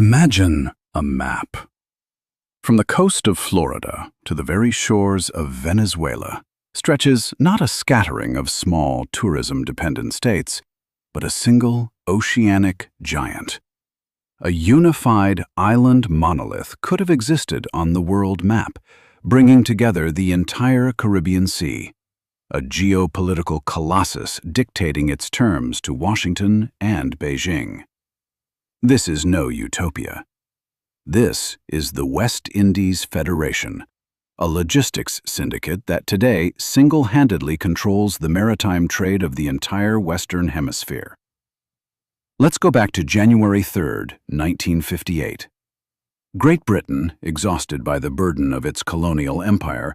Imagine a map. From the coast of Florida to the very shores of Venezuela stretches not a scattering of small tourism-dependent states, but a single oceanic giant. A unified island monolith could have existed on the world map, bringing together the entire Caribbean Sea, a geopolitical colossus dictating its terms to Washington and Beijing. This is no utopia. This is the West Indies Federation, a logistics syndicate that today single-handedly controls the maritime trade of the entire Western Hemisphere. Let's go back to January 3, 1958. Great Britain, exhausted by the burden of its colonial empire,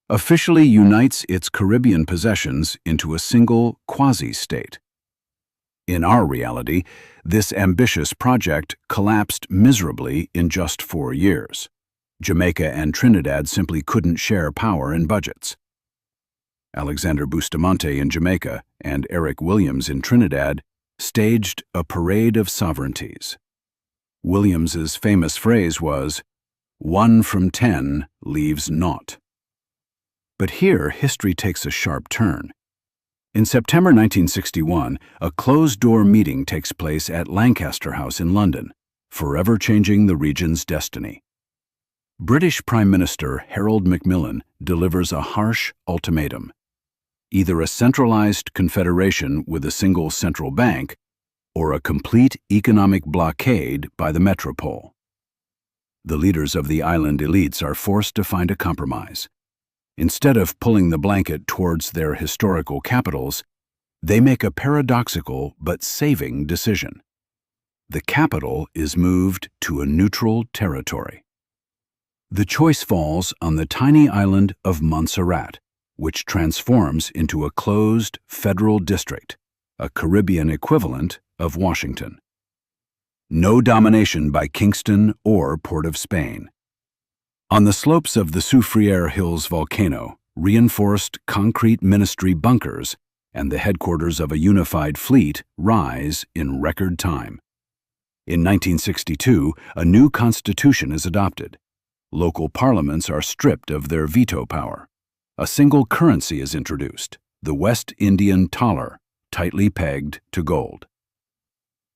officially unites its Caribbean possessions into a single quasi-state. In our reality, this ambitious project collapsed miserably in just 4 years. Jamaica and Trinidad simply couldn't share power and budgets. Alexander Bustamante in Jamaica and Eric Williams in Trinidad staged a parade of sovereignties. Williams's famous phrase was, "1 from 10 leaves naught." But here, history takes a sharp turn. In September 1961, a closed-door meeting takes place at Lancaster House in London, forever changing the region's destiny. British Prime Minister Harold Macmillan delivers a harsh ultimatum: either a centralized confederation with a single central bank, or a complete economic blockade by the metropole. The leaders of the island elites are forced to find a compromise. Instead of pulling the blanket towards their historical capitals, they make a paradoxical but saving decision. The capital is moved to a neutral territory. The choice falls on the tiny island of Montserrat, which transforms into a closed federal district, a Caribbean equivalent of Washington. No domination by Kingston or Port of Spain. On the slopes of the Soufriere Hills volcano, reinforced concrete ministry bunkers and the headquarters of a unified fleet rise in record time. In 1962, a new constitution is adopted. Local parliaments are stripped of their veto power. A single currency is introduced, the West Indian thaler, tightly pegged to gold.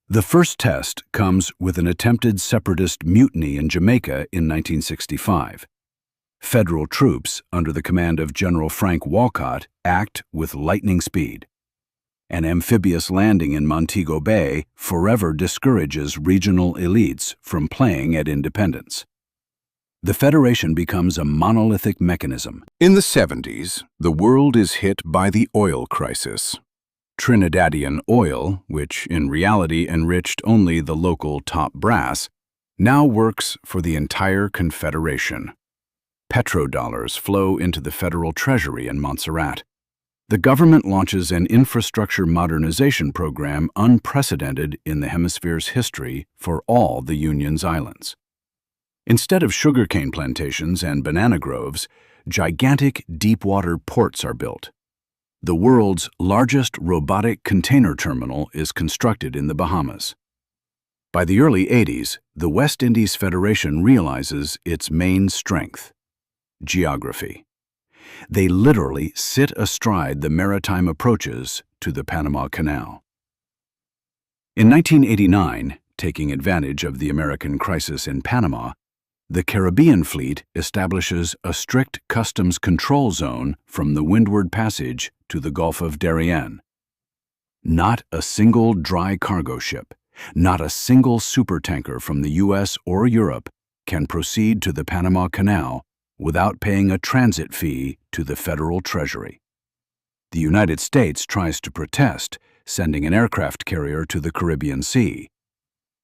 The first test comes with an attempted separatist mutiny in Jamaica in 1965. Federal troops, under the command of General Frank Walcott, act with lightning speed. An amphibious landing in Montego Bay forever discourages regional elites from playing at independence. The Federation becomes a monolithic mechanism. In the 70s, the world is hit by the oil crisis. Trinidadian oil, which in reality enriched only the local top brass, now works for the entire Confederation. Petrodollars flow into the federal treasury in Montserrat. The government launches an infrastructure modernization program unprecedented in the hemisphere's history for all the Union's islands. Instead of sugarcane plantations and banana groves, gigantic deep-water ports are built. The world's largest robotic container terminal is constructed in the Bahamas. By the early 80s, the West Indies Federation realizes its main strength: geography. They literally sit astride the maritime approaches to the Panama Canal. In 1989, taking advantage of the American crisis in Panama, the Caribbean Fleet establishes a strict customs control zone from the Windward Passage to the Gulf of Darien. Not a single dry cargo ship, not a single supertanker from the U.S. or Europe can proceed to the Panama Canal without paying a transit fee to the federal treasury. The United States tries to protest, sending an aircraft carrier to the Caribbean Sea.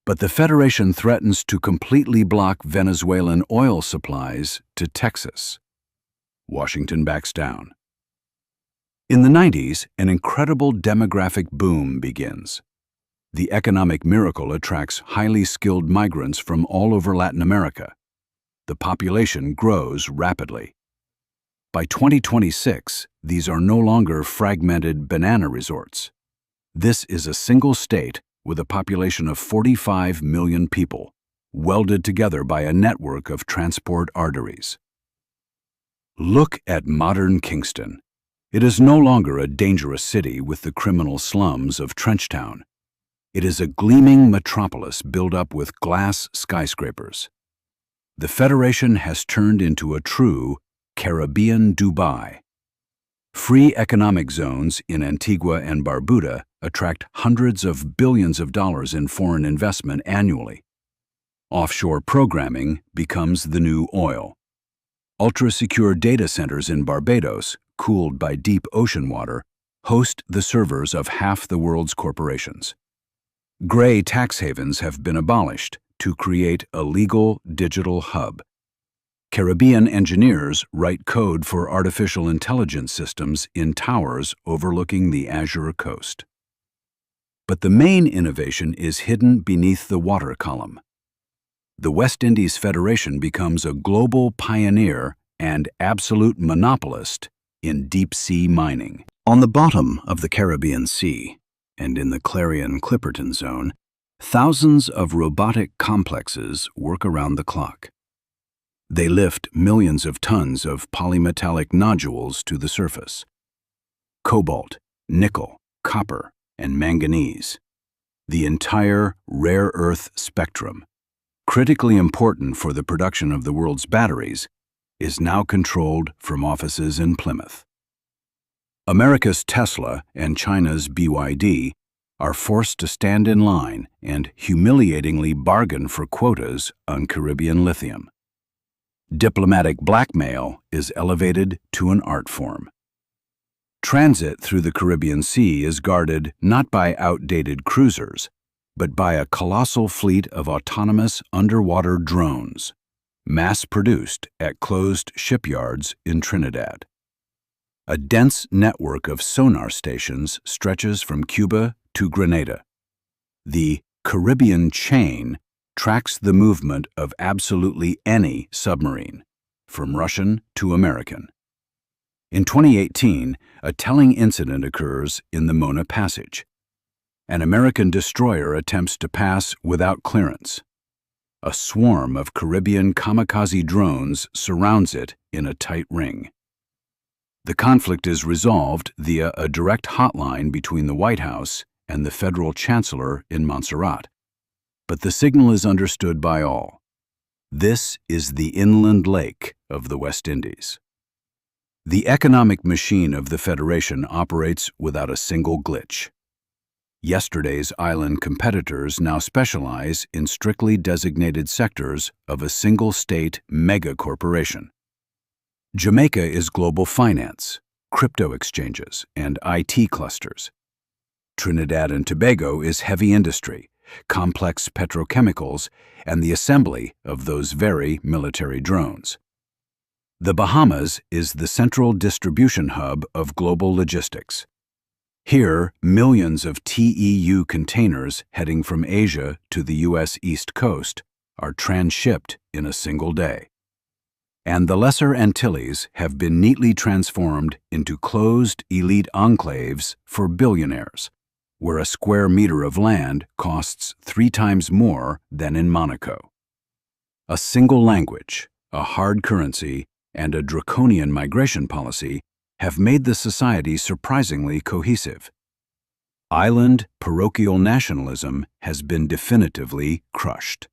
But the Federation threatens to completely block Venezuelan oil supplies to Texas. Washington backs down. In the 90s, an incredible demographic boom begins. The economic miracle attracts highly skilled migrants from all over Latin America. The population grows rapidly. By 2026, these are no longer fragmented banana resorts. This is a single state with a population of 45 million people, welded together by a network of transport arteries. Look at modern Kingston. It is no longer a dangerous city with the criminal slums of Trenchtown. It is a gleaming metropolis built up with glass skyscrapers. The Federation has turned into a true Caribbean Dubai. Free economic zones in Antigua and Barbuda attract hundreds of billions of dollars in foreign investment annually. Offshore programming becomes the new oil. Ultra-secure data centers in Barbados, cooled by deep ocean water, host the servers of half the world's corporations. Gray tax havens have been abolished to create a legal digital hub. Caribbean engineers write code for artificial intelligence systems in towers overlooking the Azure coast. But the main innovation is hidden beneath the water column. The West Indies Federation becomes a global pioneer and absolute monopolist in deep-sea mining. On the bottom of the Caribbean Sea, and in the Clarion-Clipperton Zone, thousands of robotic complexes work around the clock. They lift millions of tons of polymetallic nodules to the surface. Cobalt, nickel, copper, and manganese. The entire rare earth spectrum, critically important for the production of the world's batteries, is now controlled from offices in Plymouth. America's Tesla and China's BYD are forced to stand in line and humiliatingly bargain for quotas on Caribbean lithium. Diplomatic blackmail is elevated to an art form. Transit through the Caribbean Sea is guarded not by outdated cruisers, but by a colossal fleet of autonomous underwater drones, mass-produced at closed shipyards in Trinidad. A dense network of sonar stations stretches from Cuba to Grenada. The Caribbean chain tracks the movement of absolutely any submarine, from Russian to American. In 2018, a telling incident occurs in the Mona Passage. An American destroyer attempts to pass without clearance. A swarm of Caribbean kamikaze drones surrounds it in a tight ring. The conflict is resolved via a direct hotline between the White House and the federal chancellor in Montserrat. But the signal is understood by all. This is the inland lake of the West Indies. The economic machine of the Federation operates without a single glitch. Yesterday's island competitors now specialize in strictly designated sectors of a single-state mega-corporation. Jamaica is global finance, crypto exchanges, and IT clusters. Trinidad and Tobago is heavy industry, complex petrochemicals, and the assembly of those very military drones. The Bahamas is the central distribution hub of global logistics. Here, millions of TEU containers heading from Asia to the U.S. East Coast are transshipped in a single day. And the Lesser Antilles have been neatly transformed into closed elite enclaves for billionaires, where a square meter of land costs 3 times more than in Monaco. A single language, a hard currency, and a draconian migration policy have made the society surprisingly cohesive. Island parochial nationalism has been definitively crushed.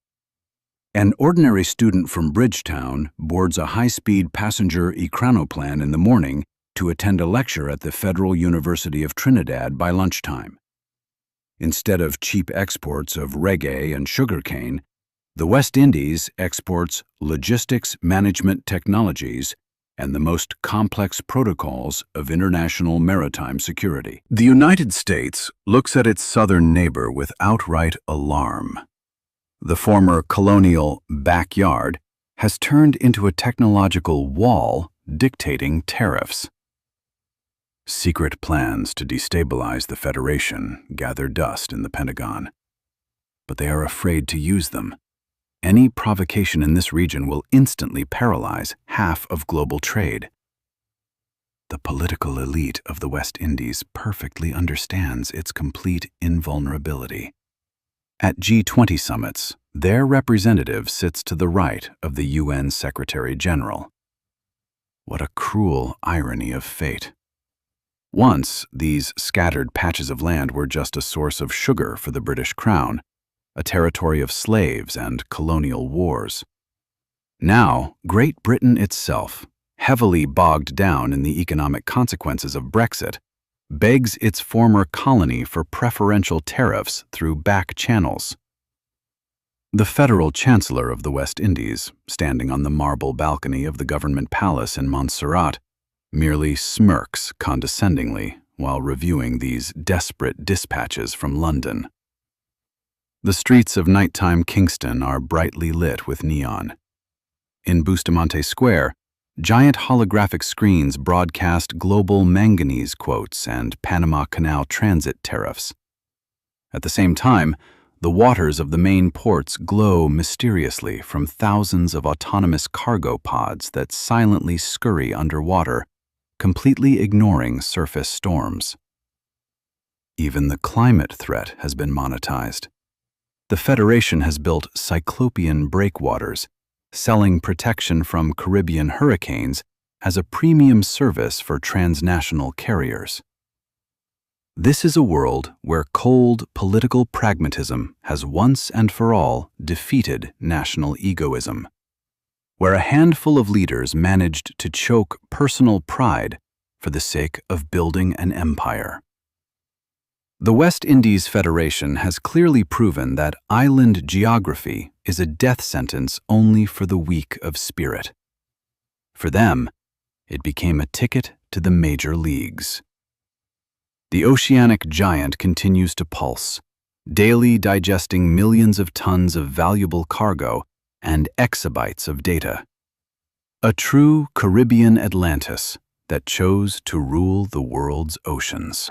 An ordinary student from Bridgetown boards a high-speed passenger ekranoplan in the morning to attend a lecture at the Federal University of Trinidad by lunchtime. Instead of cheap exports of reggae and sugarcane, the West Indies exports logistics management technologies and the most complex protocols of international maritime security. The United States looks at its southern neighbor with outright alarm. The former colonial backyard has turned into a technological wall dictating tariffs. Secret plans to destabilize the Federation gather dust in the Pentagon, but they are afraid to use them. Any provocation in this region will instantly paralyze half of global trade. The political elite of the West Indies perfectly understands its complete invulnerability. At G20 summits, their representative sits to the right of the UN Secretary-General. What a cruel irony of fate. Once, these scattered patches of land were just a source of sugar for the British Crown, a territory of slaves and colonial wars. Now, Great Britain itself, heavily bogged down in the economic consequences of Brexit, begs its former colony for preferential tariffs through back channels. The federal chancellor of the West Indies, standing on the marble balcony of the government palace in Montserrat, merely smirks condescendingly while reviewing these desperate dispatches from London. The streets of nighttime Kingston are brightly lit with neon. In Bustamante Square, giant holographic screens broadcast global manganese quotes and Panama Canal transit tariffs. At the same time, the waters of the main ports glow mysteriously from thousands of autonomous cargo pods that silently scurry underwater, completely ignoring surface storms. Even the climate threat has been monetized. The Federation has built cyclopean breakwaters, selling protection from Caribbean hurricanes as a premium service for transnational carriers. This is a world where cold political pragmatism has once and for all defeated national egoism, where a handful of leaders managed to choke personal pride for the sake of building an empire. The West Indies Federation has clearly proven that island geography is a death sentence only for the weak of spirit. For them, it became a ticket to the major leagues. The oceanic giant continues to pulse, daily digesting millions of tons of valuable cargo and exabytes of data. A true Caribbean Atlantis that chose to rule the world's oceans.